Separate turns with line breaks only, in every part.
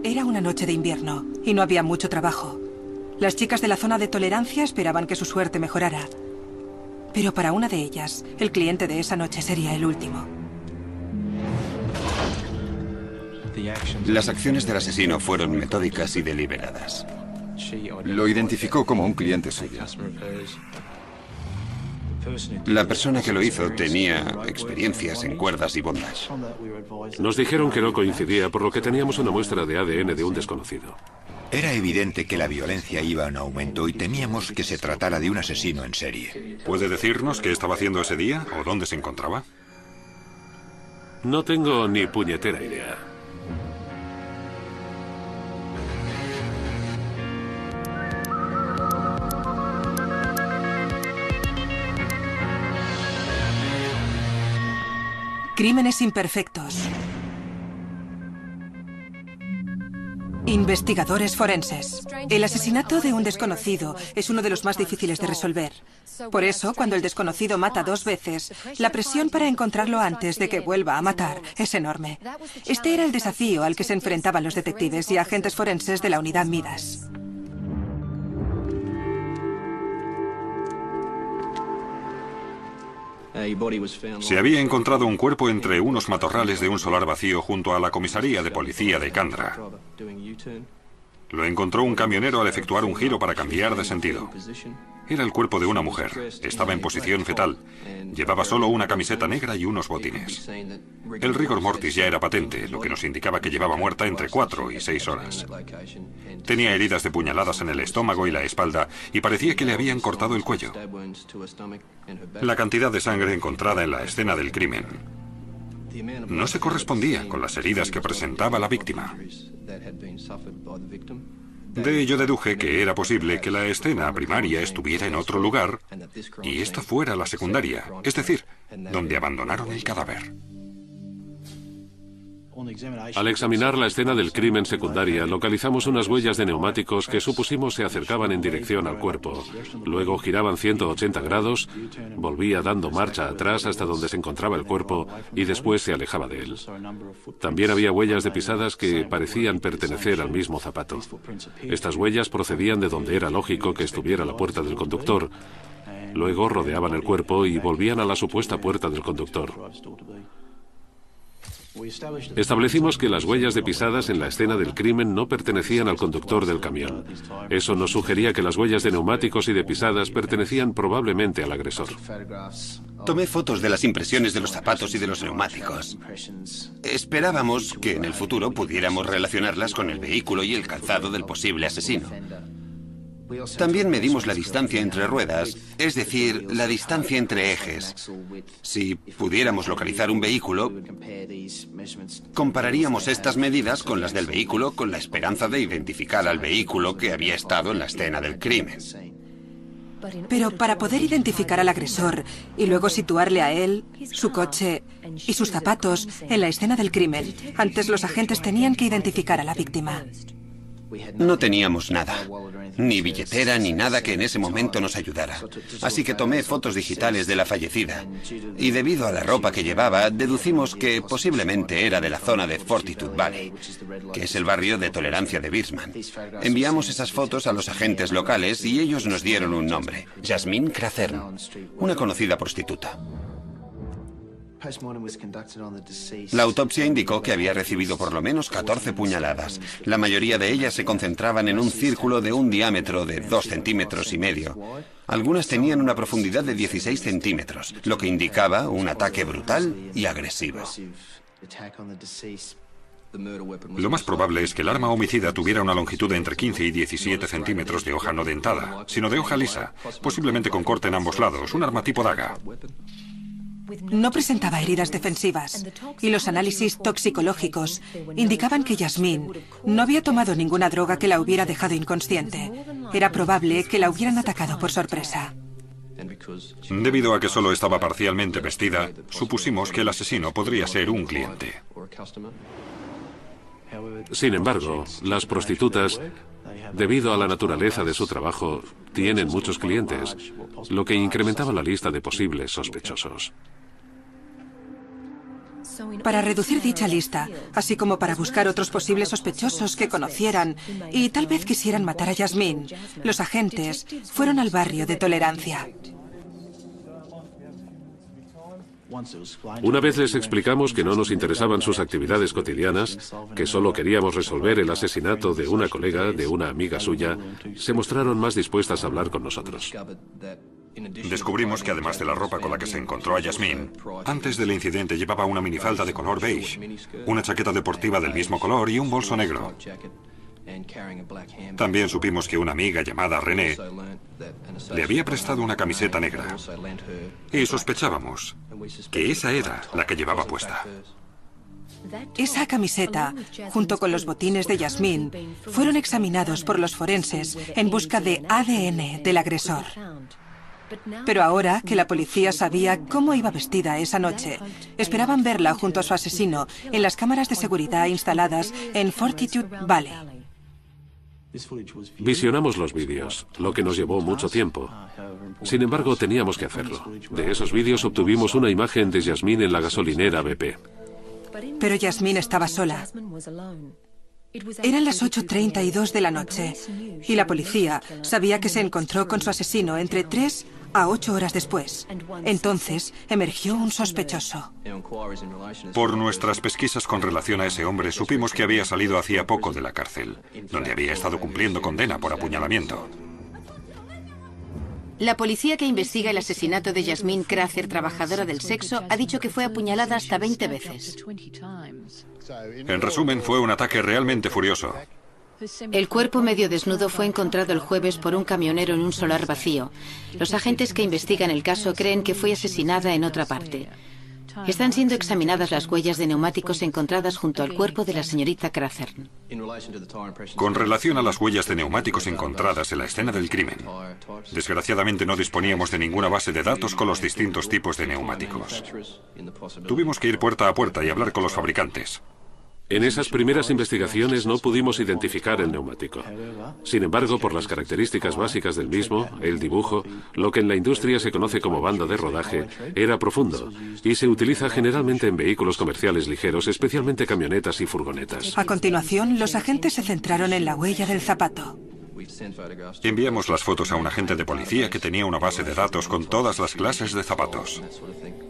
Era una noche de invierno y no había mucho trabajo. Las chicas de la zona de tolerancia esperaban que su suerte mejorara. Pero para una de ellas, el cliente de esa noche sería el último.
Las acciones del asesino fueron metódicas y deliberadas.
Lo identificó como un cliente suyo.
La persona que lo hizo tenía experiencias en cuerdas y bondage.
Nos dijeron que no coincidía, por lo que teníamos una muestra de ADN de un desconocido.
Era evidente que la violencia iba en aumento y temíamos que se tratara de un asesino en serie.
¿Puede decirnos qué estaba haciendo ese día o dónde se encontraba?
No tengo ni puñetera idea.
Crímenes imperfectos. Investigadores forenses. El asesinato de un desconocido es uno de los más difíciles de resolver. Por eso, cuando el desconocido mata 2 veces, la presión para encontrarlo antes de que vuelva a matar es enorme. Este era el desafío al que se enfrentaban los detectives y agentes forenses de la unidad Midas.
Se había encontrado un cuerpo entre unos matorrales de un solar vacío junto a la comisaría de policía de Kandra. Lo encontró un camionero al efectuar un giro para cambiar de sentido. Era el cuerpo de una mujer. Estaba en posición fetal. Llevaba solo una camiseta negra y unos botines. El rigor mortis ya era patente, lo que nos indicaba que llevaba muerta entre 4 y 6 horas. Tenía heridas de puñaladas en el estómago y la espalda y parecía que le habían cortado el cuello. La cantidad de sangre encontrada en la escena del crimen no se correspondía con las heridas que presentaba la víctima. De ello deduje que era posible que la escena primaria estuviera en otro lugar y esta fuera la secundaria, es decir, donde abandonaron el cadáver.
Al examinar la escena del crimen secundaria, localizamos unas huellas de neumáticos que supusimos se acercaban en dirección al cuerpo. Luego giraban 180 grados, volvía dando marcha atrás hasta donde se encontraba el cuerpo y después se alejaba de él. También había huellas de pisadas que parecían pertenecer al mismo zapato. Estas huellas procedían de donde era lógico que estuviera la puerta del conductor. Luego rodeaban el cuerpo y volvían a la supuesta puerta del conductor. Establecimos que las huellas de pisadas en la escena del crimen no pertenecían al conductor del camión. Eso nos sugería que las huellas de neumáticos y de pisadas pertenecían probablemente al agresor.
Tomé fotos de las impresiones de los zapatos y de los neumáticos. Esperábamos que en el futuro pudiéramos relacionarlas con el vehículo y el calzado del posible asesino. También medimos la distancia entre ruedas, es decir, la distancia entre ejes. Si pudiéramos localizar un vehículo, compararíamos estas medidas con las del vehículo con la esperanza de identificar al vehículo que había estado en la escena del crimen.
Pero para poder identificar al agresor y luego situarle a él, su coche y sus zapatos en la escena del crimen, antes los agentes tenían que identificar a la víctima.
No teníamos nada, ni billetera ni nada que en ese momento nos ayudara. Así que tomé fotos digitales de la fallecida. Y debido a la ropa que llevaba, deducimos que posiblemente era de la zona de Fortitude Valley, que es el barrio de tolerancia de Birchman. Enviamos esas fotos a los agentes locales y ellos nos dieron un nombre: Jasmine Crathern, una conocida prostituta. La autopsia indicó que había recibido por lo menos 14 puñaladas. La mayoría de ellas se concentraban en un círculo de un diámetro de 2,5 centímetros. Algunas tenían una profundidad de 16 centímetros, lo que indicaba un ataque brutal y agresivo.
Lo más probable es que el arma homicida tuviera una longitud de entre 15 y 17 centímetros de hoja no dentada, sino de hoja lisa, posiblemente con corte en ambos lados, un arma tipo daga.
No presentaba heridas defensivas y los análisis toxicológicos indicaban que Jasmine no había tomado ninguna droga que la hubiera dejado inconsciente. Era probable que la hubieran atacado por sorpresa.
Debido a que solo estaba parcialmente vestida, supusimos que el asesino podría ser un cliente.
Sin embargo, las prostitutas Debido a la naturaleza de su trabajo, tienen muchos clientes, lo que incrementaba la lista de posibles sospechosos.
Para reducir dicha lista, así como para buscar otros posibles sospechosos que conocieran y tal vez quisieran matar a Yasmine, los agentes fueron al barrio de Tolerancia.
Una vez les explicamos que no nos interesaban sus actividades cotidianas, que solo queríamos resolver el asesinato de una colega, de una amiga suya, se mostraron más dispuestas a hablar con nosotros.
Descubrimos que además de la ropa con la que se encontró a Yasmine, antes del incidente llevaba una minifalda de color beige, una chaqueta deportiva del mismo color y un bolso negro. También supimos que una amiga llamada René le había prestado una camiseta negra y sospechábamos que esa era la que llevaba puesta.
Esa camiseta, junto con los botines de Yasmine, fueron examinados por los forenses en busca de ADN del agresor. Pero ahora que la policía sabía cómo iba vestida esa noche, esperaban verla junto a su asesino en las cámaras de seguridad instaladas en Fortitude Valley.
Visionamos los vídeos, lo que nos llevó mucho tiempo. Sin embargo, teníamos que hacerlo. De esos vídeos obtuvimos una imagen de Yasmine en la gasolinera BP.
Pero Yasmine estaba sola. Eran las 8:32 de la noche y la policía sabía que se encontró con su asesino entre 3 a 8 horas después. Entonces emergió un sospechoso.
Por nuestras pesquisas con relación a ese hombre, supimos que había salido hacía poco de la cárcel, donde había estado cumpliendo condena por apuñalamiento.
La policía que investiga el asesinato de Yasmine Crather, trabajadora del sexo, ha dicho que fue apuñalada hasta 20 veces.
En resumen, fue un ataque realmente furioso.
El cuerpo medio desnudo fue encontrado el jueves por un camionero en un solar vacío. Los agentes que investigan el caso creen que fue asesinada en otra parte. Están siendo examinadas las huellas de neumáticos encontradas junto al cuerpo de la señorita Crather.
Con relación a las huellas de neumáticos encontradas en la escena del crimen, desgraciadamente no disponíamos de ninguna base de datos con los distintos tipos de neumáticos. Tuvimos que ir puerta a puerta y hablar con los fabricantes.
En esas primeras investigaciones no pudimos identificar el neumático. Sin embargo, por las características básicas del mismo, el dibujo, lo que en la industria se conoce como banda de rodaje, era profundo y se utiliza generalmente en vehículos comerciales ligeros, especialmente camionetas y furgonetas.
A continuación, los agentes se centraron en la huella del zapato.
Enviamos las fotos a un agente de policía que tenía una base de datos con todas las clases de zapatos.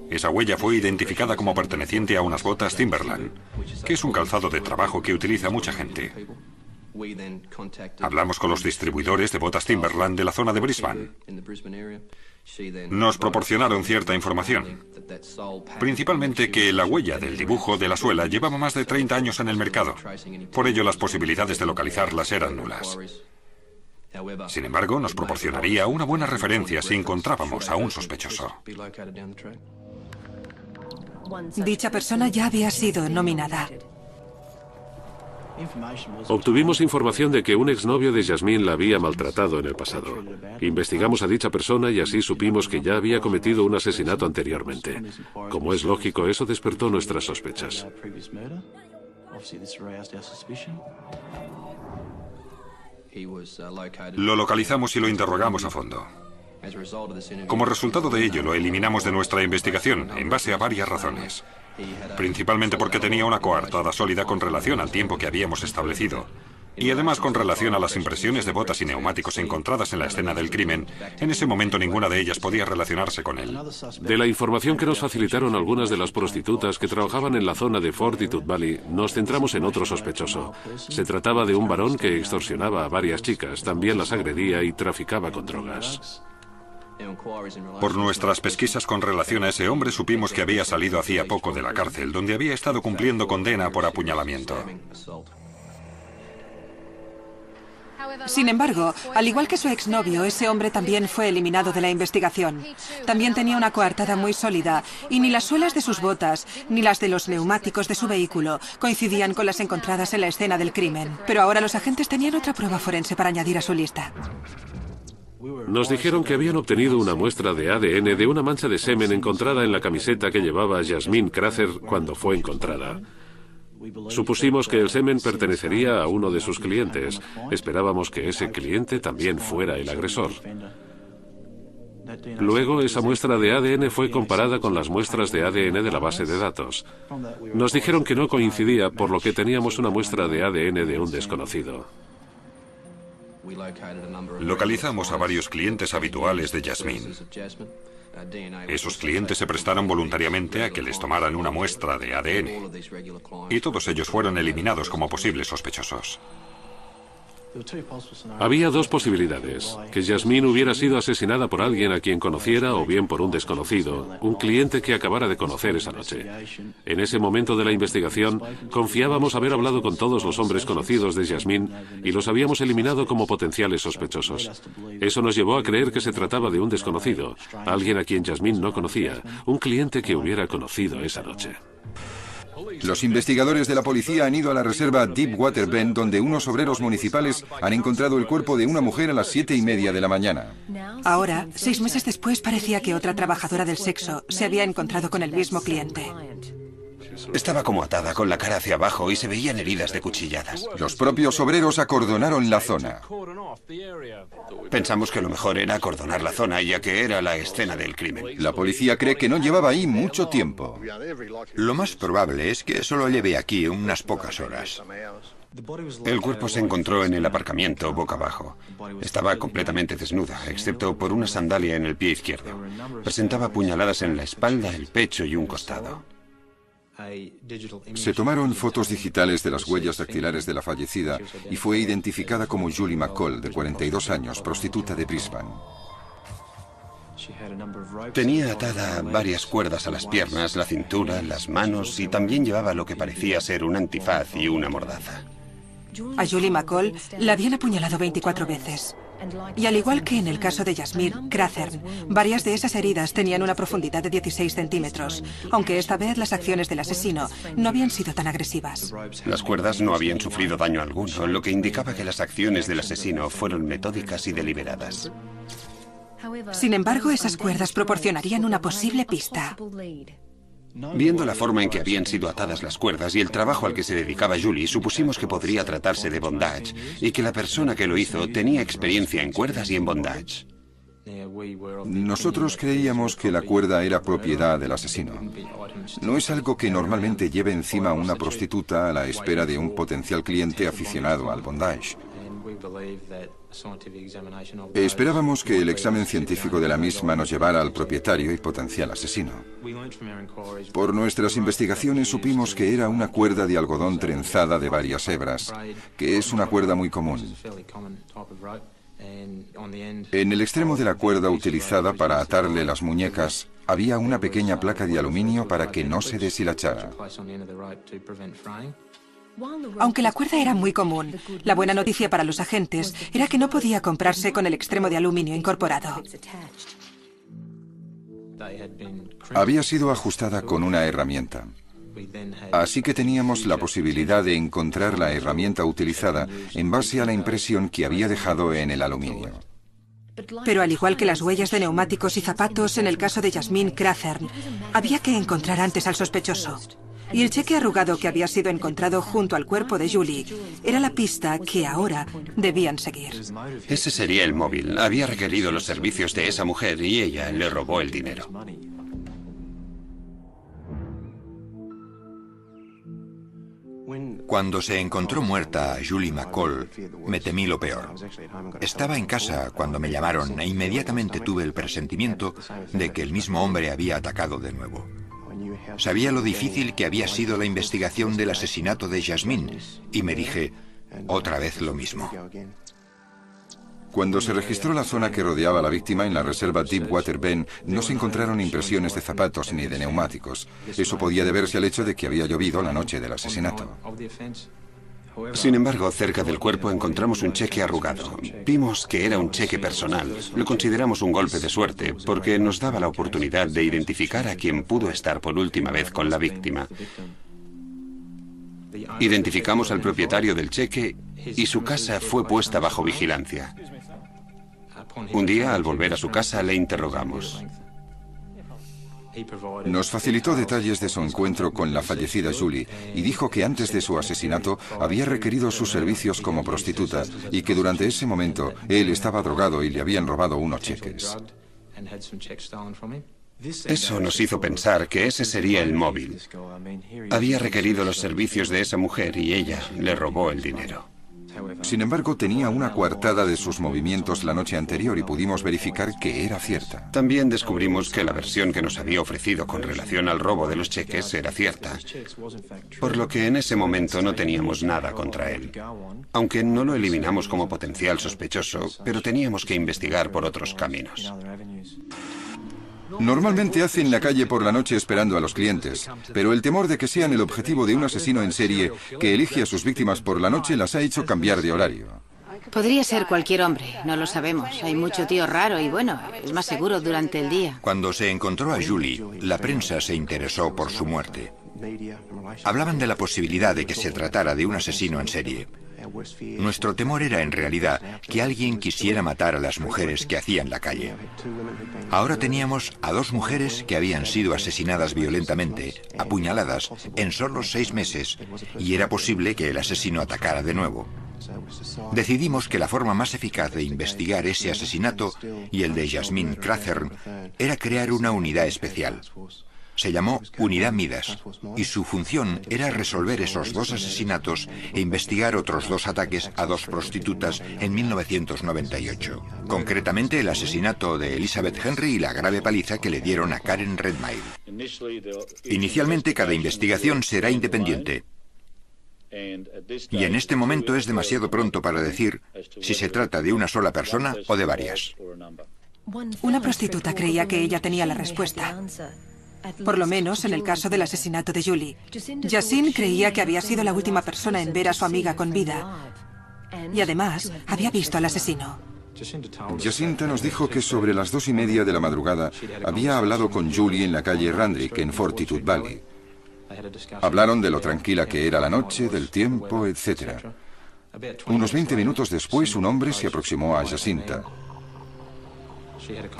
Esa huella fue identificada como perteneciente a unas botas Timberland, que es un calzado de trabajo que utiliza mucha gente. Hablamos con los distribuidores de botas Timberland de la zona de Brisbane. Nos proporcionaron cierta información, principalmente que la huella del dibujo de la suela llevaba más de 30 años en el mercado. Por ello, las posibilidades de localizarlas eran nulas. Sin embargo, nos proporcionaría una buena referencia si encontrábamos a un sospechoso.
Dicha persona ya había sido nominada.
Obtuvimos información de que un exnovio de Yasmine la había maltratado en el pasado. Investigamos a dicha persona y así supimos que ya había cometido un asesinato anteriormente. Como es lógico, eso despertó nuestras sospechas.
Lo localizamos y lo interrogamos a fondo. Como resultado de ello, lo eliminamos de nuestra investigación, en base a varias razones. Principalmente porque tenía una coartada sólida con relación al tiempo que habíamos establecido. Y además con relación a las impresiones de botas y neumáticos encontradas en la escena del crimen, en ese momento ninguna de ellas podía relacionarse con él.
De la información que nos facilitaron algunas de las prostitutas que trabajaban en la zona de Fortitude Valley, nos centramos en otro sospechoso. Se trataba de un varón que extorsionaba a varias chicas, también las agredía y traficaba con drogas.
Por nuestras pesquisas con relación a ese hombre supimos que había salido hacía poco de la cárcel, donde había estado cumpliendo condena por apuñalamiento.
Sin embargo, al igual que su exnovio, ese hombre también fue eliminado de la investigación. También tenía una coartada muy sólida y ni las suelas de sus botas ni las de los neumáticos de su vehículo coincidían con las encontradas en la escena del crimen. Pero ahora los agentes tenían otra prueba forense para añadir a su lista.
Nos dijeron que habían obtenido una muestra de ADN de una mancha de semen encontrada en la camiseta que llevaba Yasmine Crather cuando fue encontrada. Supusimos que el semen pertenecería a uno de sus clientes. Esperábamos que ese cliente también fuera el agresor. Luego, esa muestra de ADN fue comparada con las muestras de ADN de la base de datos. Nos dijeron que no coincidía, por lo que teníamos una muestra de ADN de un desconocido.
Localizamos a varios clientes habituales de Jasmine. Esos clientes se prestaron voluntariamente a que les tomaran una muestra de ADN. Y todos ellos fueron eliminados como posibles sospechosos.
Había dos posibilidades: que Jasmine hubiera sido asesinada por alguien a quien conociera o bien por un desconocido, un cliente que acabara de conocer esa noche. En ese momento de la investigación, confiábamos haber hablado con todos los hombres conocidos de Jasmine y los habíamos eliminado como potenciales sospechosos. Eso nos llevó a creer que se trataba de un desconocido, alguien a quien Jasmine no conocía, un cliente que hubiera conocido esa noche.
Los investigadores de la policía han ido a la reserva Deepwater Bend, donde unos obreros municipales han encontrado el cuerpo de una mujer a las 7:30 de la mañana.
Ahora, 6 meses después, parecía que otra trabajadora del sexo se había encontrado con el mismo cliente.
Estaba como atada, con la cara hacia abajo, y se veían heridas de cuchilladas.
Los propios obreros acordonaron la zona.
Pensamos que lo mejor era acordonar la zona, ya que era la escena del crimen.
La policía cree que no llevaba ahí mucho tiempo.
Lo más probable es que solo lleve aquí unas pocas horas.
El cuerpo se encontró en el aparcamiento boca abajo. Estaba completamente desnuda, excepto por una sandalia en el pie izquierdo. Presentaba puñaladas en la espalda, el pecho y un costado.
Se tomaron fotos digitales de las huellas dactilares de la fallecida y fue identificada como Julie McCall, de 42 años, prostituta de Brisbane.
Tenía atada varias cuerdas a las piernas, la cintura, las manos, y también llevaba lo que parecía ser un antifaz y una mordaza.
A Julie McCall la habían apuñalado 24 veces. Y al igual que en el caso de Jasmine Crathern, varias de esas heridas tenían una profundidad de 16 centímetros, aunque esta vez las acciones del asesino no habían sido tan agresivas.
Las cuerdas no habían sufrido daño alguno, lo que indicaba que las acciones del asesino fueron metódicas y deliberadas.
Sin embargo, esas cuerdas proporcionarían una posible pista.
Viendo la forma en que habían sido atadas las cuerdas y el trabajo al que se dedicaba Julie, supusimos que podría tratarse de bondage y que la persona que lo hizo tenía experiencia en cuerdas y en bondage.
Nosotros creíamos que la cuerda era propiedad del asesino. No es algo que normalmente lleve encima una prostituta a la espera de un potencial cliente aficionado al bondage. Esperábamos que el examen científico de la misma nos llevara al propietario y potencial asesino. Por nuestras investigaciones supimos que era una cuerda de algodón trenzada de varias hebras, que es una cuerda muy común. En el extremo de la cuerda utilizada para atarle las muñecas había una pequeña placa de aluminio para que no se deshilachara.
Aunque la cuerda era muy común, la buena noticia para los agentes era que no podía comprarse con el extremo de aluminio incorporado.
Había sido ajustada con una herramienta. Así que teníamos la posibilidad de encontrar la herramienta utilizada en base a la impresión que había dejado en el aluminio.
Pero al igual que las huellas de neumáticos y zapatos en el caso de Jasmine Crathern, había que encontrar antes al sospechoso. Y el cheque arrugado que había sido encontrado junto al cuerpo de Julie era la pista que ahora debían seguir.
Ese sería el móvil. Había requerido los servicios de esa mujer y ella le robó el dinero.
Cuando se encontró muerta a Julie McCall, me temí lo peor. Estaba en casa cuando me llamaron e inmediatamente tuve el presentimiento de que el mismo hombre había atacado de nuevo. Sabía lo difícil que había sido la investigación del asesinato de Jasmine y me dije, otra vez lo mismo.
Cuando se registró la zona que rodeaba a la víctima en la reserva Deepwater Bend, no se encontraron impresiones de zapatos ni de neumáticos. Eso podía deberse al hecho de que había llovido la noche del asesinato.
Sin embargo, cerca del cuerpo encontramos un cheque arrugado. Vimos que era un cheque personal. Lo consideramos un golpe de suerte porque nos daba la oportunidad de identificar a quien pudo estar por última vez con la víctima. Identificamos al propietario del cheque y su casa fue puesta bajo vigilancia. Un día, al volver a su casa, le interrogamos.
Nos facilitó detalles de su encuentro con la fallecida Julie y dijo que antes de su asesinato había requerido sus servicios como prostituta y que durante ese momento él estaba drogado y le habían robado unos cheques.
Eso nos hizo pensar que ese sería el móvil. Había requerido los servicios de esa mujer y ella le robó el dinero.
Sin embargo, tenía una coartada de sus movimientos la noche anterior y pudimos verificar que era cierta.
También descubrimos que la versión que nos había ofrecido con relación al robo de los cheques era cierta, por lo que en ese momento no teníamos nada contra él. Aunque no lo eliminamos como potencial sospechoso, pero teníamos que investigar por otros caminos.
Normalmente hacen la calle por la noche esperando a los clientes, pero el temor de que sean el objetivo de un asesino en serie que elige a sus víctimas por la noche las ha hecho cambiar de horario.
Podría ser cualquier hombre, no lo sabemos. Hay mucho tío raro y bueno, es más seguro durante el día.
Cuando se encontró a Julie, la prensa se interesó por su muerte. Hablaban de la posibilidad de que se tratara de un asesino en serie. Nuestro temor era en realidad que alguien quisiera matar a las mujeres que hacían la calle. Ahora teníamos a 2 mujeres que habían sido asesinadas violentamente, apuñaladas, en solo 6 meses, y era posible que el asesino atacara de nuevo. Decidimos que la forma más eficaz de investigar ese asesinato y el de Yasmine Crathern era crear una unidad especial. Se llamó Unidad Midas, y su función era resolver esos 2 asesinatos e investigar otros 2 ataques a 2 prostitutas en 1998. Concretamente el asesinato de Elizabeth Henry y la grave paliza que le dieron a Karen Redmayne. Inicialmente cada investigación será independiente. Y en este momento es demasiado pronto para decir si se trata de una sola persona o de varias.
Una prostituta creía que ella tenía la respuesta. Por lo menos en el caso del asesinato de Julie. Yassin creía que había sido la última persona en ver a su amiga con vida. Y además, había visto al asesino.
Jacinta nos dijo que sobre las 2:30 de la madrugada había hablado con Julie en la calle Randrick, en Fortitude Valley. Hablaron de lo tranquila que era la noche, del tiempo, etc. Unos 20 minutos después, un hombre se aproximó a Jacinta.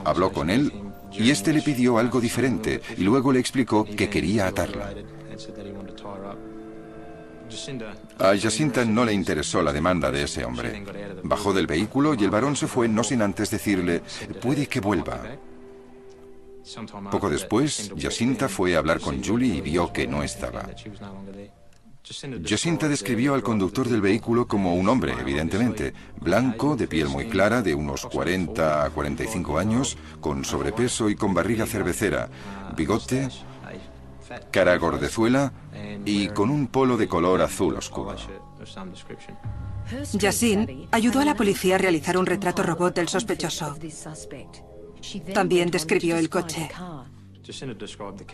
Habló con él y este le pidió algo diferente y luego le explicó que quería atarla. A Jacinta no le interesó la demanda de ese hombre. Bajó del vehículo y el varón se fue no sin antes decirle, puede que vuelva. Poco después, Jacinta fue a hablar con Julie y vio que no estaba. Jacinta describió al conductor del vehículo como un hombre, evidentemente, blanco, de piel muy clara, de unos 40 a 45 años, con sobrepeso y con barriga cervecera, bigote, cara gordezuela y con un polo de color azul oscuro.
Yassin ayudó a la policía a realizar un retrato robot del sospechoso. También describió el coche.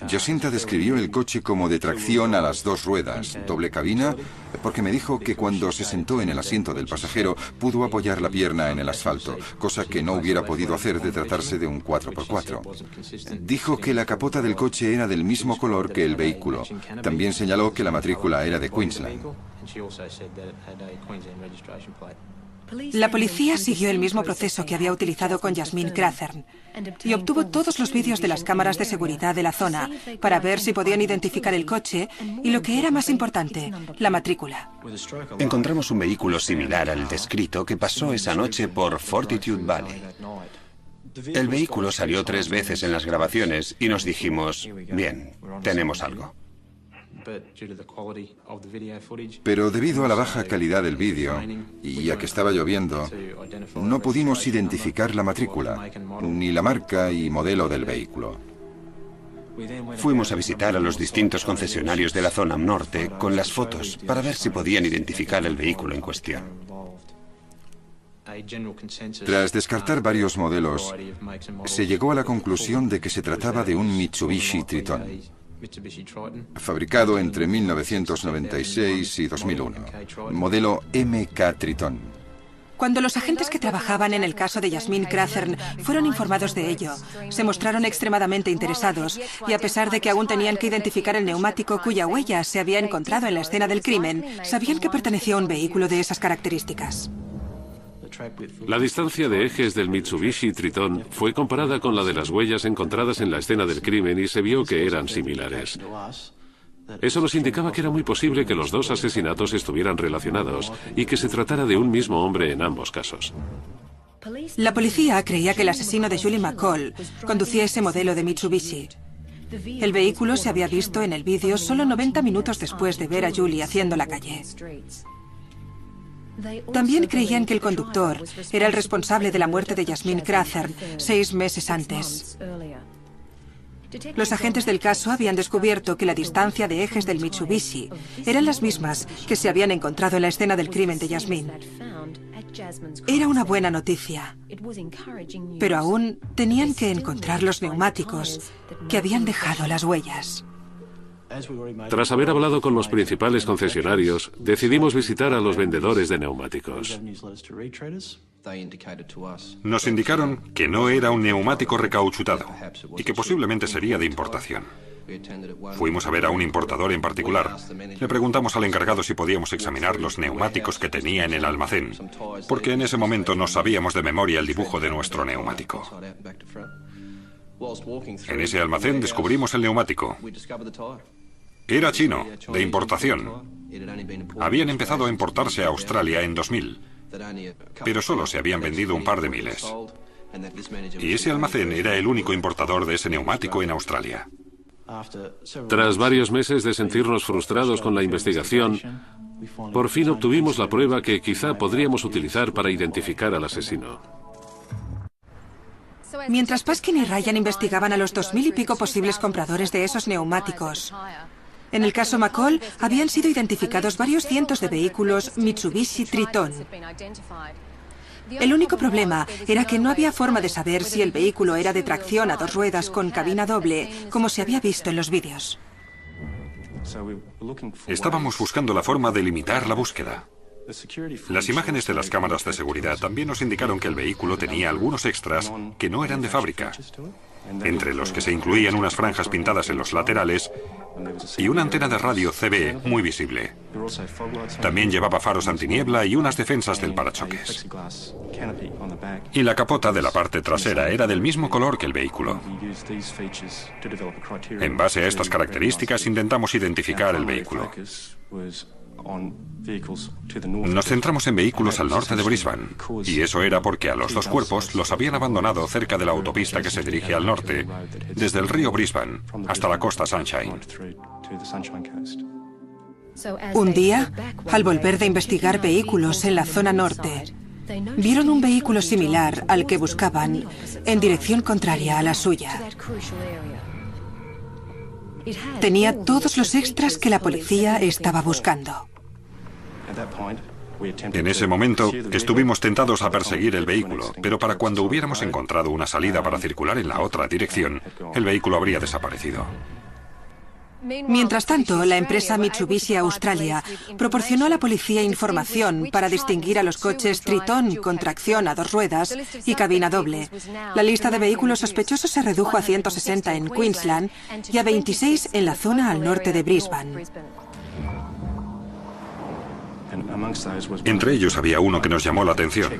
Jacinta describió el coche como de tracción a las 2 ruedas, doble cabina, porque me dijo que cuando se sentó en el asiento del pasajero pudo apoyar la pierna en el asfalto, cosa que no hubiera podido hacer de tratarse de un 4x4. Dijo que la capota del coche era del mismo color que el vehículo. También señaló que la matrícula era de Queensland.
La policía siguió el mismo proceso que había utilizado con Yasmine Crathern y obtuvo todos los vídeos de las cámaras de seguridad de la zona para ver si podían identificar el coche y, lo que era más importante, la matrícula.
Encontramos un vehículo similar al descrito que pasó esa noche por Fortitude Valley. El vehículo salió 3 veces en las grabaciones y nos dijimos, bien, tenemos algo.
Pero debido a la baja calidad del vídeo y a que estaba lloviendo, no pudimos identificar la matrícula, ni la marca y modelo del vehículo.
Fuimos a visitar a los distintos concesionarios de la zona norte con las fotos para ver si podían identificar el vehículo en cuestión.
Tras descartar varios modelos, se llegó a la conclusión de que se trataba de un Mitsubishi Triton, fabricado entre 1996 y 2001, modelo MK Triton.
Cuando los agentes que trabajaban en el caso de Yasmine Crathern fueron informados de ello, se mostraron extremadamente interesados y, a pesar de que aún tenían que identificar el neumático cuya huella se había encontrado en la escena del crimen, sabían que pertenecía a un vehículo de esas características.
La distancia de ejes del Mitsubishi Triton fue comparada con la de las huellas encontradas en la escena del crimen y se vio que eran similares. Eso nos indicaba que era muy posible que los dos asesinatos estuvieran relacionados y que se tratara de un mismo hombre en ambos casos.
La policía creía que el asesino de Julie McCall conducía ese modelo de Mitsubishi. El vehículo se había visto en el vídeo solo 90 minutos después de ver a Julie haciendo la calle. También creían que el conductor era el responsable de la muerte de Yasmine Crathern 6 meses antes. Los agentes del caso habían descubierto que la distancia de ejes del Mitsubishi eran las mismas que se habían encontrado en la escena del crimen de Yasmine. Era una buena noticia, pero aún tenían que encontrar los neumáticos que habían dejado las huellas.
Tras haber hablado con los principales concesionarios, decidimos visitar a los vendedores de neumáticos.
Nos indicaron que no era un neumático recauchutado y que posiblemente sería de importación. Fuimos a ver a un importador en particular. Le preguntamos al encargado si podíamos examinar los neumáticos que tenía en el almacén, porque en ese momento no sabíamos de memoria el dibujo de nuestro neumático. En ese almacén descubrimos el neumático. Era chino, de importación. Habían empezado a importarse a Australia en 2000, pero solo se habían vendido un par de miles. Y ese almacén era el único importador de ese neumático en Australia.
Tras varios meses de sentirnos frustrados con la investigación, por fin obtuvimos la prueba que quizá podríamos utilizar para identificar al asesino.
Mientras Paskin y Ryan investigaban a los 2000 y pico posibles compradores de esos neumáticos, en el caso McCall habían sido identificados varios cientos de vehículos Mitsubishi Triton. El único problema era que no había forma de saber si el vehículo era de tracción a 2 ruedas con cabina doble, como se había visto en los vídeos.
Estábamos buscando la forma de limitar la búsqueda. Las imágenes de las cámaras de seguridad también nos indicaron que el vehículo tenía algunos extras que no eran de fábrica, entre los que se incluían unas franjas pintadas en los laterales y una antena de radio CB muy visible. También llevaba faros antiniebla y unas defensas del parachoques. Y la capota de la parte trasera era del mismo color que el vehículo. En base a estas características intentamos identificar el vehículo. Nos centramos en vehículos al norte de Brisbane, y eso era porque a los 2 cuerpos los habían abandonado cerca de la autopista que se dirige al norte, desde el río Brisbane hasta la costa Sunshine.
Un día, al volver de investigar vehículos en la zona norte, vieron un vehículo similar al que buscaban en dirección contraria a la suya. Tenía todos los extras que la policía estaba buscando.
En ese momento, estuvimos tentados a perseguir el vehículo, pero para cuando hubiéramos encontrado una salida para circular en la otra dirección, el vehículo habría desaparecido.
Mientras tanto, la empresa Mitsubishi Australia proporcionó a la policía información para distinguir a los coches Triton con tracción a 2 ruedas y cabina doble. La lista de vehículos sospechosos se redujo a 160 en Queensland y a 26 en la zona al norte de Brisbane.
Entre ellos había uno que nos llamó la atención.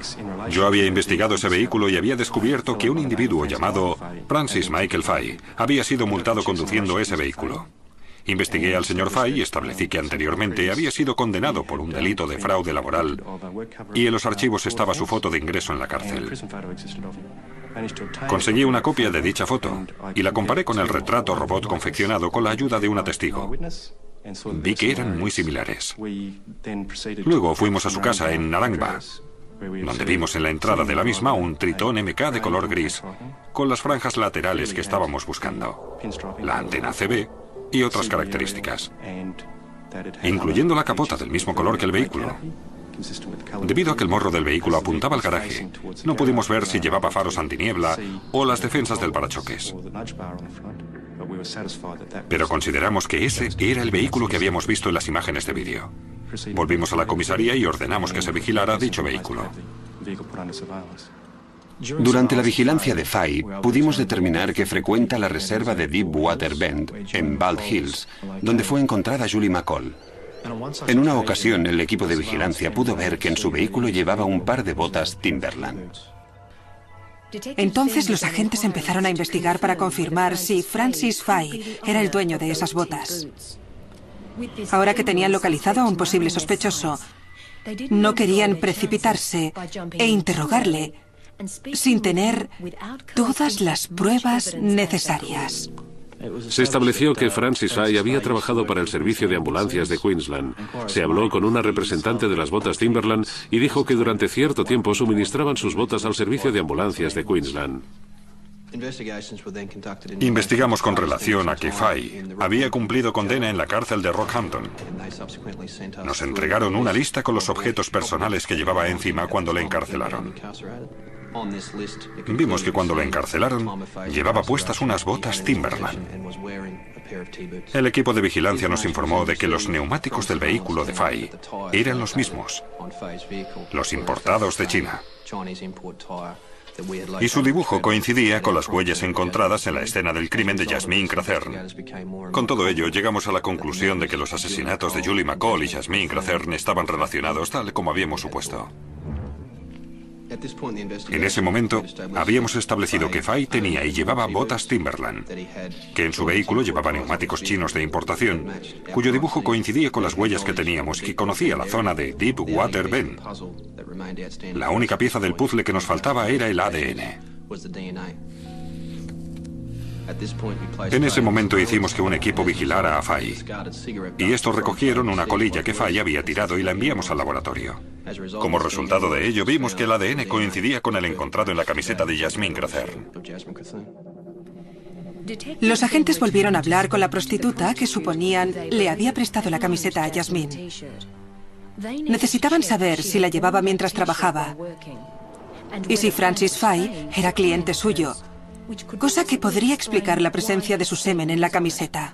Yo había investigado ese vehículo y había descubierto que un individuo llamado Francis Michael Fay había sido multado conduciendo ese vehículo. Investigué al señor Fay y establecí que anteriormente había sido condenado por un delito de fraude laboral y en los archivos estaba su foto de ingreso en la cárcel. Conseguí una copia de dicha foto y la comparé con el retrato robot confeccionado con la ayuda de una testigo. Vi que eran muy similares. Luego fuimos a su casa en Narangba, donde vimos en la entrada de la misma un Triton MK de color gris, con las franjas laterales que estábamos buscando, la antena CB y otras características, incluyendo la capota del mismo color que el vehículo. Debido a que el morro del vehículo apuntaba al garaje, no pudimos ver si llevaba faros antiniebla o las defensas del parachoques. Pero consideramos que ese era el vehículo que habíamos visto en las imágenes de vídeo. Volvimos a la comisaría y ordenamos que se vigilara dicho vehículo.
Durante la vigilancia de Fay, pudimos determinar que frecuenta la reserva de Deepwater Bend, en Bald Hills, donde fue encontrada Julie McCall. En una ocasión, el equipo de vigilancia pudo ver que en su vehículo llevaba un par de botas Timberland.
Entonces los agentes empezaron a investigar para confirmar si Francis Fay era el dueño de esas botas. Ahora que tenían localizado a un posible sospechoso, no querían precipitarse e interrogarle sin tener todas las pruebas necesarias.
Se estableció que Francis Fay había trabajado para el servicio de ambulancias de Queensland. Se habló con una representante de las botas Timberland y dijo que durante cierto tiempo suministraban sus botas al servicio de ambulancias de Queensland.
Investigamos con relación a que Fay había cumplido condena en la cárcel de Rockhampton. Nos entregaron una lista con los objetos personales que llevaba encima cuando le encarcelaron. Vimos que cuando lo encarcelaron, llevaba puestas unas botas Timberland. El equipo de vigilancia nos informó de que los neumáticos del vehículo de Fay eran los mismos, los importados de China. Y su dibujo coincidía con las huellas encontradas en la escena del crimen de Yasmine Crethern. Con todo ello, llegamos a la conclusión de que los asesinatos de Julie McCall y Yasmine Crethern estaban relacionados, tal como habíamos supuesto. En ese momento, habíamos establecido que Fay tenía y llevaba botas Timberland, que en su vehículo llevaba neumáticos chinos de importación, cuyo dibujo coincidía con las huellas que teníamos y que conocía la zona de Deepwater Bend. La única pieza del puzzle que nos faltaba era el ADN. En ese momento hicimos que un equipo vigilara a Fay, y estos recogieron una colilla que Fay había tirado y la enviamos al laboratorio. Como resultado de ello, vimos que el ADN coincidía con el encontrado en la camiseta de Yasmine Crethern.
Los agentes volvieron a hablar con la prostituta que suponían le había prestado la camiseta a Yasmine. Necesitaban saber si la llevaba mientras trabajaba y si Francis Fay era cliente suyo, cosa que podría explicar la presencia de su semen en la camiseta.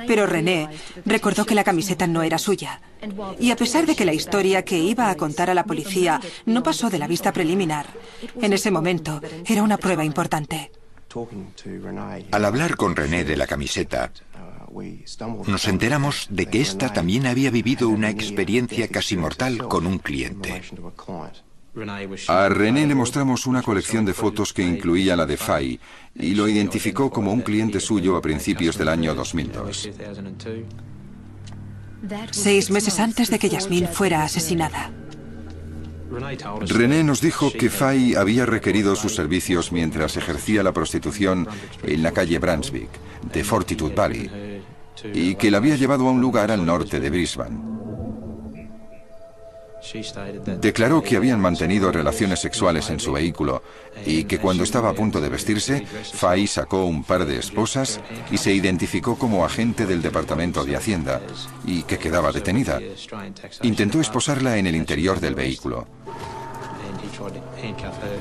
Pero René recordó que la camiseta no era suya. Y a pesar de que la historia que iba a contar a la policía no pasó de la vista preliminar, en ese momento era una prueba importante.
Al hablar con René de la camiseta, nos enteramos de que ésta también había vivido una experiencia casi mortal con un cliente.
A René le mostramos una colección de fotos que incluía la de Fay y lo identificó como un cliente suyo a principios del año 2002.
6 meses antes de que Yasmine fuera asesinada.
René nos dijo que Fay había requerido sus servicios mientras ejercía la prostitución en la calle Brunswick, de Fortitude Valley, y que la había llevado a un lugar al norte de Brisbane. Declaró que habían mantenido relaciones sexuales en su vehículo y que cuando estaba a punto de vestirse, Fay sacó un par de esposas y se identificó como agente del Departamento de Hacienda y que quedaba detenida. Intentó esposarla en el interior del vehículo.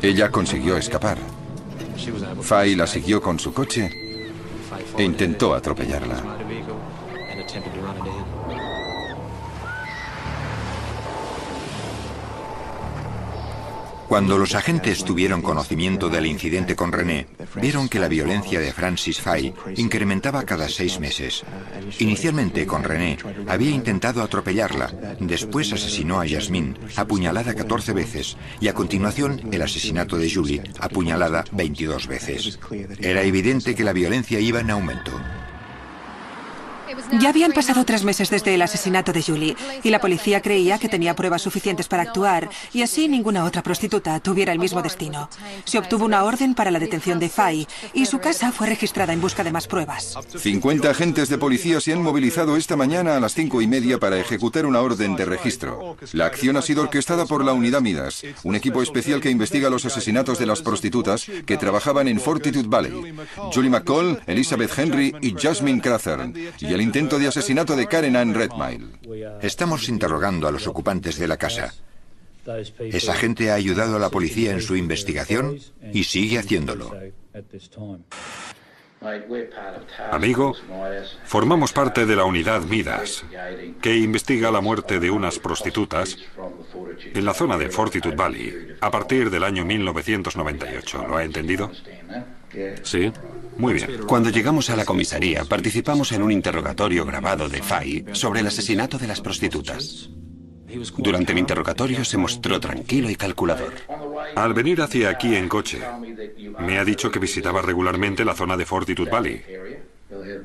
Ella consiguió escapar. Fay la siguió con su coche e intentó atropellarla.
Cuando los agentes tuvieron conocimiento del incidente con René, vieron que la violencia de Francis Fay incrementaba cada 6 meses. Inicialmente con René había intentado atropellarla, después asesinó a Yasmine, apuñalada 14 veces, y a continuación el asesinato de Julie, apuñalada 22 veces. Era evidente que la violencia iba en aumento.
Ya habían pasado 3 meses desde el asesinato de Julie y la policía creía que tenía pruebas suficientes para actuar y así ninguna otra prostituta tuviera el mismo destino. Se obtuvo una orden para la detención de Fay y su casa fue registrada en busca de más pruebas.
50 agentes de policía se han movilizado esta mañana a las 5:30 para ejecutar una orden de registro. La acción ha sido orquestada por la Unidad Midas, un equipo especial que investiga los asesinatos de las prostitutas que trabajaban en Fortitude Valley. Julie McCall, Elizabeth Henry y Yasmine Crethern, y el intento de asesinato de Karen Ann Redmile.
Estamos interrogando a los ocupantes de la casa. Esa gente ha ayudado a la policía en su investigación y sigue haciéndolo.
Amigo, formamos parte de la unidad Midas, que investiga la muerte de unas prostitutas en la zona de Fortitude Valley a partir del año 1998. ¿Lo ha entendido?
Sí.
Muy bien.
Cuando llegamos a la comisaría, participamos en un interrogatorio grabado de Fay sobre el asesinato de las prostitutas. Durante el interrogatorio se mostró tranquilo y calculador.
Al venir hacia aquí en coche, me ha dicho que visitaba regularmente la zona de Fortitude Valley.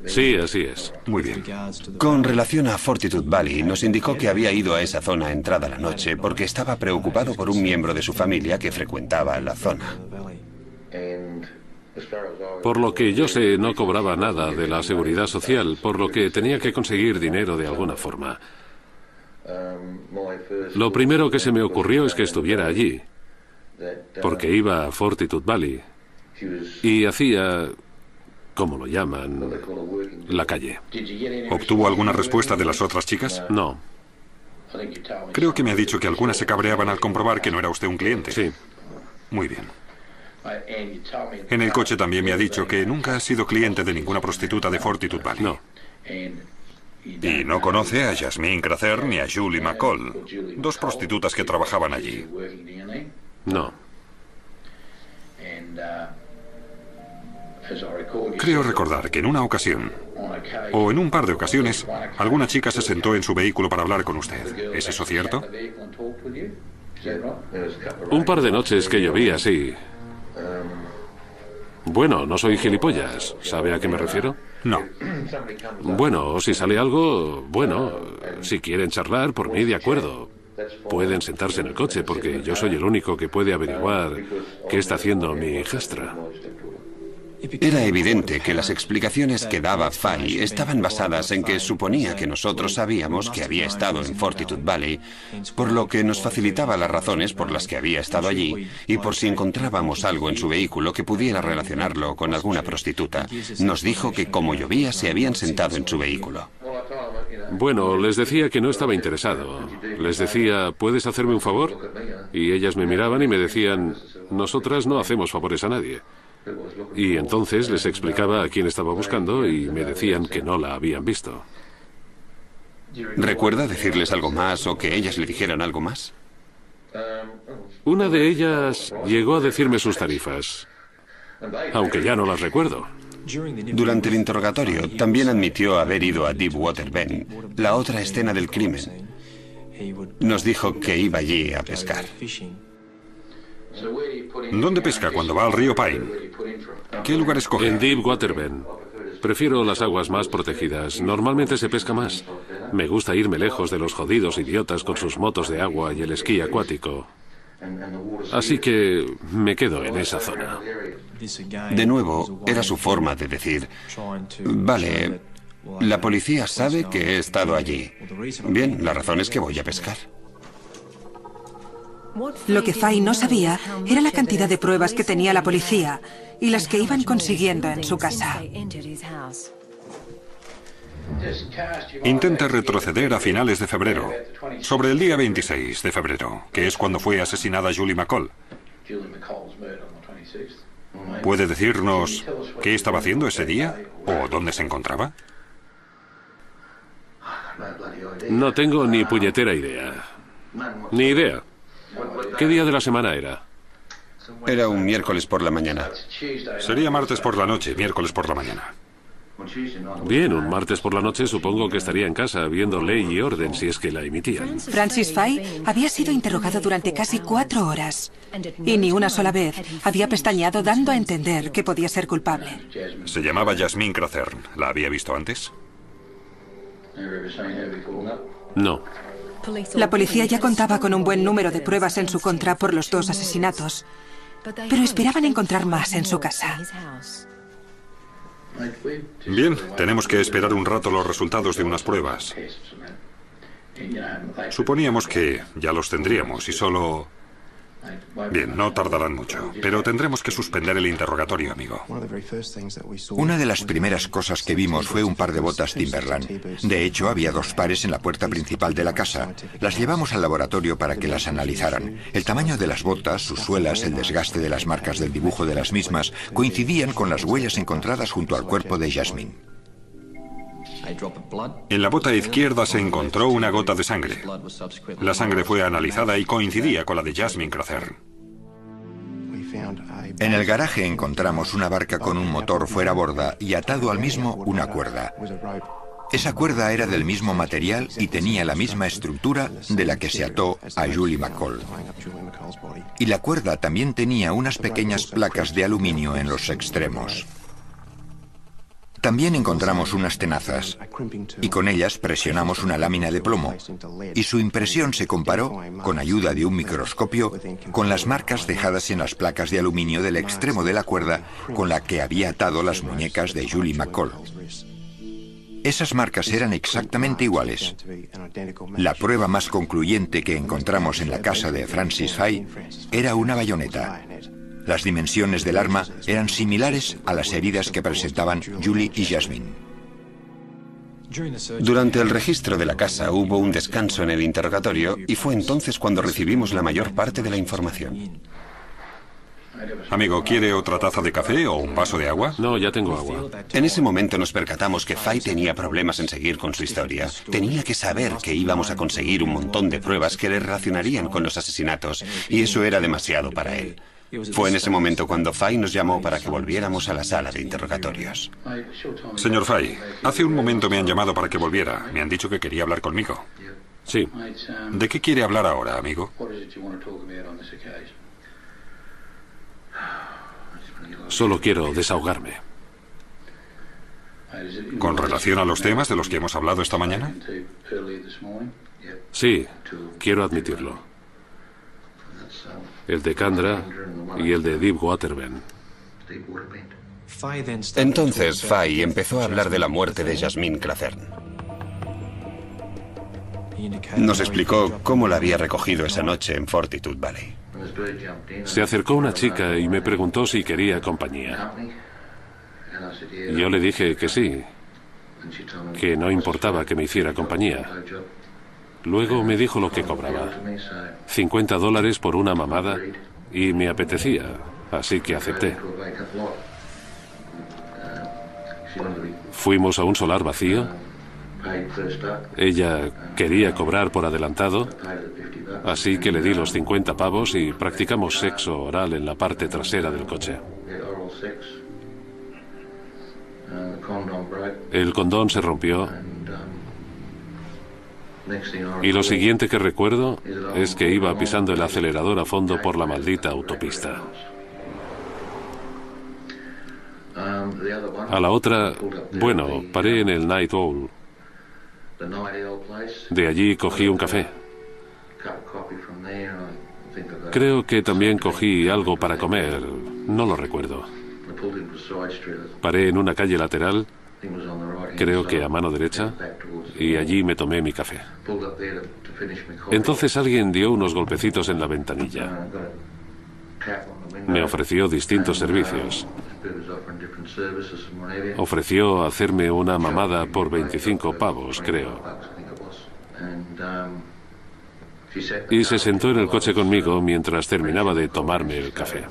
Sí, así es.
Muy bien.
Con relación a Fortitude Valley, nos indicó que había ido a esa zona entrada la noche porque estaba preocupado por un miembro de su familia que frecuentaba la zona.
Por lo que yo sé, no cobraba nada de la seguridad social, por lo que tenía que conseguir dinero de alguna forma. Lo primero que se me ocurrió es que estuviera allí, porque iba a Fortitude Valley y hacía, ¿cómo lo llaman?, la calle.
¿Obtuvo alguna respuesta de las otras chicas?
No.
Creo que me ha dicho que algunas se cabreaban al comprobar que no era usted un cliente.
Sí.
Muy bien. En el coche también me ha dicho que nunca ha sido cliente de ninguna prostituta de Fortitude Valley.
No.
Y no conoce a Jasmine Crather ni a Julie McCall, dos prostitutas que trabajaban allí.
No.
Creo recordar que en una ocasión, o en un par de ocasiones, alguna chica se sentó en su vehículo para hablar con usted. ¿Es eso cierto?
Un par de noches que llovía, sí. Bueno, no soy gilipollas. ¿Sabe a qué me refiero?
No.
Bueno, si sale algo, bueno, si quieren charlar, por mí de acuerdo. Pueden sentarse en el coche porque yo soy el único que puede averiguar qué está haciendo mi hijastra.
Era evidente que las explicaciones que daba Fay estaban basadas en que suponía que nosotros sabíamos que había estado en Fortitude Valley, por lo que nos facilitaba las razones por las que había estado allí y por si encontrábamos algo en su vehículo que pudiera relacionarlo con alguna prostituta. Nos dijo que como llovía se habían sentado en su vehículo.
Bueno, les decía que no estaba interesado. Les decía, ¿puedes hacerme un favor? Y ellas me miraban y me decían, nosotras no hacemos favores a nadie. Y entonces les explicaba a quién estaba buscando y me decían que no la habían visto.
¿Recuerda decirles algo más o que ellas le dijeran algo más?
Una de ellas llegó a decirme sus tarifas, aunque ya no las recuerdo.
Durante el interrogatorio también admitió haber ido a Deepwater Bend, la otra escena del crimen. Nos dijo que iba allí a pescar.
¿Dónde pesca cuando va al río Pine? ¿Qué lugar escoge?
En Deepwater Bend. Prefiero las aguas más protegidas. Normalmente se pesca más. Me gusta irme lejos de los jodidos idiotas con sus motos de agua y el esquí acuático. Así que me quedo en esa zona.
De nuevo, era su forma de decir, vale, la policía sabe que he estado allí. Bien, la razón es que voy a pescar.
Lo que Fay no sabía era la cantidad de pruebas que tenía la policía y las que iban consiguiendo en su casa.
Intenta retroceder a finales de febrero, sobre el día 26 de febrero, que es cuando fue asesinada Julie McCall. ¿Puede decirnos qué estaba haciendo ese día o dónde se encontraba?
No tengo ni puñetera idea. Ni idea. ¿Qué día de la semana era?
Era un miércoles por la mañana.
Sería martes por la noche, miércoles por la mañana.
Bien, un martes por la noche supongo que estaría en casa viendo Ley y Orden si es que la emitían.
Francis Fay había sido interrogado durante casi 4 horas y ni una sola vez había pestañeado dando a entender que podía ser culpable.
Se llamaba Jasmine Crather. ¿La había visto antes?
No.
La policía ya contaba con un buen número de pruebas en su contra por los 2 asesinatos, pero esperaban encontrar más en su casa.
Bien, tenemos que esperar un rato los resultados de unas pruebas. Suponíamos que ya los tendríamos y solo... Bien, no tardarán mucho, pero tendremos que suspender el interrogatorio, amigo.
Una de las primeras cosas que vimos fue un par de botas Timberland. De hecho, había 2 pares en la puerta principal de la casa. Las llevamos al laboratorio para que las analizaran. El tamaño de las botas, sus suelas, el desgaste de las marcas del dibujo de las mismas, coincidían con las huellas encontradas junto al cuerpo de Jasmine.
En la bota izquierda se encontró una gota de sangre. La sangre fue analizada y coincidía con la de Jasmine Crather.
En el garaje encontramos una barca con un motor fuera borda y atado al mismo una cuerda. Esa cuerda era del mismo material y tenía la misma estructura de la que se ató a Julie McCall. Y la cuerda también tenía unas pequeñas placas de aluminio en los extremos. También encontramos unas tenazas y con ellas presionamos una lámina de plomo y su impresión se comparó, con ayuda de un microscopio, con las marcas dejadas en las placas de aluminio del extremo de la cuerda con la que había atado las muñecas de Julie McCall. Esas marcas eran exactamente iguales. La prueba más concluyente que encontramos en la casa de Francis Fay era una bayoneta. Las dimensiones del arma eran similares a las heridas que presentaban Julie y Jasmine.
Durante el registro de la casa hubo un descanso en el interrogatorio y fue entonces cuando recibimos la mayor parte de la información.
Amigo, ¿quiere otra taza de café o un vaso de agua?
No, ya tengo agua.
En ese momento nos percatamos que Fay tenía problemas en seguir con su historia. Tenía que saber que íbamos a conseguir un montón de pruebas que le relacionarían con los asesinatos, y eso era demasiado para él. Fue en ese momento cuando Fay nos llamó para que volviéramos a la sala de interrogatorios.
Señor Fay, hace un momento me han llamado para que volviera. Me han dicho que quería hablar conmigo.
Sí.
¿De qué quiere hablar ahora, amigo?
Solo quiero desahogarme.
¿Con relación a los temas de los que hemos hablado esta mañana?
Sí, quiero admitirlo. El de Candra y el de Deepwater Bend.
Entonces Fay empezó a hablar de la muerte de Jasmine Clathern. Nos explicó cómo la había recogido esa noche en Fortitude Valley.
Se acercó una chica y me preguntó si quería compañía. Yo le dije que sí, que no importaba que me hiciera compañía. Luego me dijo lo que cobraba. $50 por una mamada y me apetecía, así que acepté. Fuimos a un solar vacío. Ella quería cobrar por adelantado, así que le di los 50 pavos y practicamos sexo oral en la parte trasera del coche. El condón se rompió y lo siguiente que recuerdo es que iba pisando el acelerador a fondo por la maldita autopista. A la otra, bueno, paré en el Night Owl. De allí cogí un café. Creo que también cogí algo para comer, no lo recuerdo. Paré en una calle lateral, creo que a mano derecha, y allí me tomé mi café. Entonces alguien dio unos golpecitos en la ventanilla. Me ofreció distintos servicios. Ofreció hacerme una mamada por 25 pavos, creo. Y se sentó en el coche conmigo mientras terminaba de tomarme el café.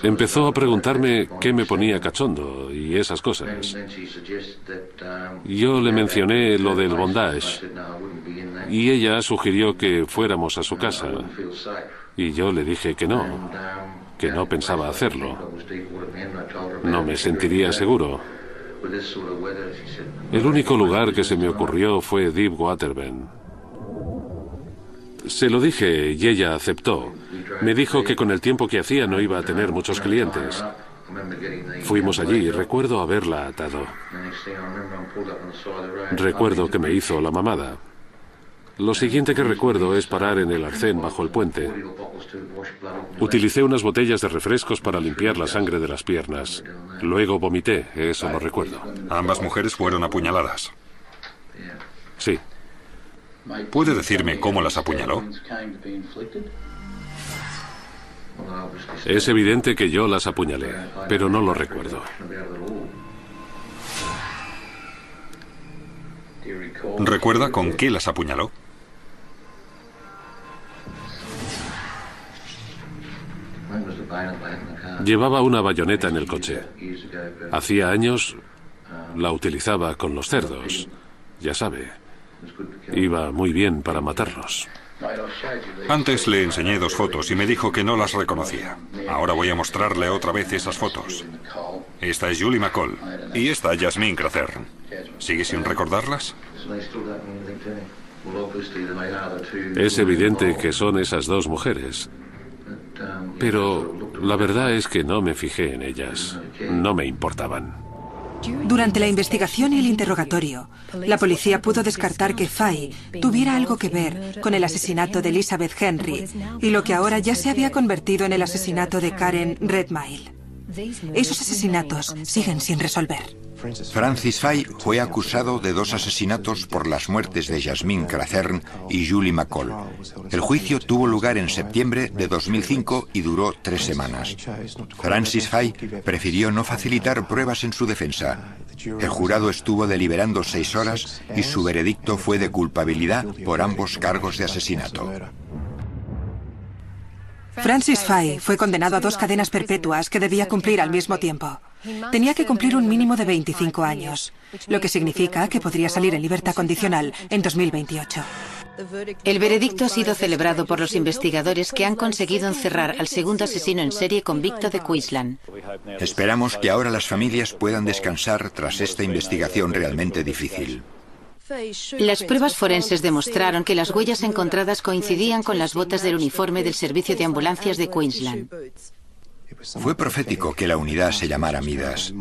Empezó a preguntarme qué me ponía cachondo y esas cosas. Yo le mencioné lo del bondage y ella sugirió que fuéramos a su casa. Y yo le dije que no pensaba hacerlo. No me sentiría seguro. El único lugar que se me ocurrió fue Deepwater Bend. Se lo dije y ella aceptó. Me dijo que con el tiempo que hacía no iba a tener muchos clientes. Fuimos allí y recuerdo haberla atado. Recuerdo que me hizo la mamada. Lo siguiente que recuerdo es parar en el arcén bajo el puente. Utilicé unas botellas de refrescos para limpiar la sangre de las piernas. Luego vomité, eso lo recuerdo.
Ambas mujeres fueron apuñaladas.
Sí.
¿Puede decirme cómo las apuñaló?
Es evidente que yo las apuñalé, pero no lo recuerdo.
¿Recuerda con qué las apuñaló?
Llevaba una bayoneta en el coche. Hacía años la utilizaba con los cerdos. Ya sabe, iba muy bien para matarlos.
Antes le enseñé 2 fotos y me dijo que no las reconocía. Ahora voy a mostrarle otra vez esas fotos. Esta es Julie McCall y esta Jasmine Crathern. ¿Sigue sin recordarlas?
Es evidente que son esas 2 mujeres. Pero la verdad es que no me fijé en ellas. No me importaban.
Durante la investigación y el interrogatorio, la policía pudo descartar que Fay tuviera algo que ver con el asesinato de Elizabeth Henry y lo que ahora ya se había convertido en el asesinato de Karen Redmail. Esos asesinatos siguen sin resolver.
Francis Fay fue acusado de 2 asesinatos por las muertes de Jasmine Crathern y Julie McCall. El juicio tuvo lugar en septiembre de 2005 y duró 3 semanas. Francis Fay prefirió no facilitar pruebas en su defensa. El jurado estuvo deliberando 6 horas y su veredicto fue de culpabilidad por ambos cargos de asesinato.
Francis Fay fue condenado a 2 cadenas perpetuas que debía cumplir al mismo tiempo. Tenía que cumplir un mínimo de 25 años, lo que significa que podría salir en libertad condicional en 2028.
El veredicto ha sido celebrado por los investigadores que han conseguido encerrar al segundo asesino en serie convicto de Queensland.
Esperamos que ahora las familias puedan descansar tras esta investigación realmente difícil.
Las pruebas forenses demostraron que las huellas encontradas coincidían con las botas del uniforme del servicio de ambulancias de Queensland.
Fue profético que la unidad se llamara Midas,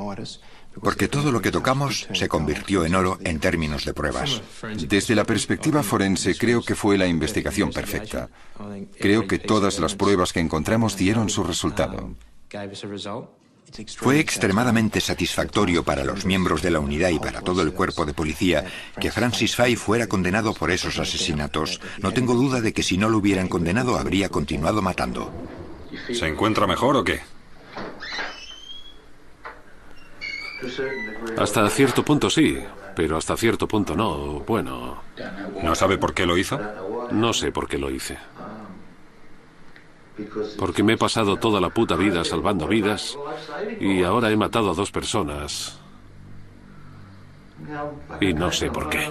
porque todo lo que tocamos se convirtió en oro en términos de pruebas.
Desde la perspectiva forense, creo que fue la investigación perfecta. Creo que todas las pruebas que encontramos dieron su resultado.
Fue extremadamente satisfactorio para los miembros de la unidad y para todo el cuerpo de policía que Francis Fay fuera condenado por esos asesinatos. No tengo duda de que si no lo hubieran condenado habría continuado matando.
¿Se encuentra mejor o qué?
Hasta cierto punto sí, pero hasta cierto punto no. Bueno,
¿No sabe por qué lo hizo?
no sé por qué lo hice. Porque me he pasado toda la puta vida salvando vidas y ahora he matado a 2 personas. Y no sé por qué.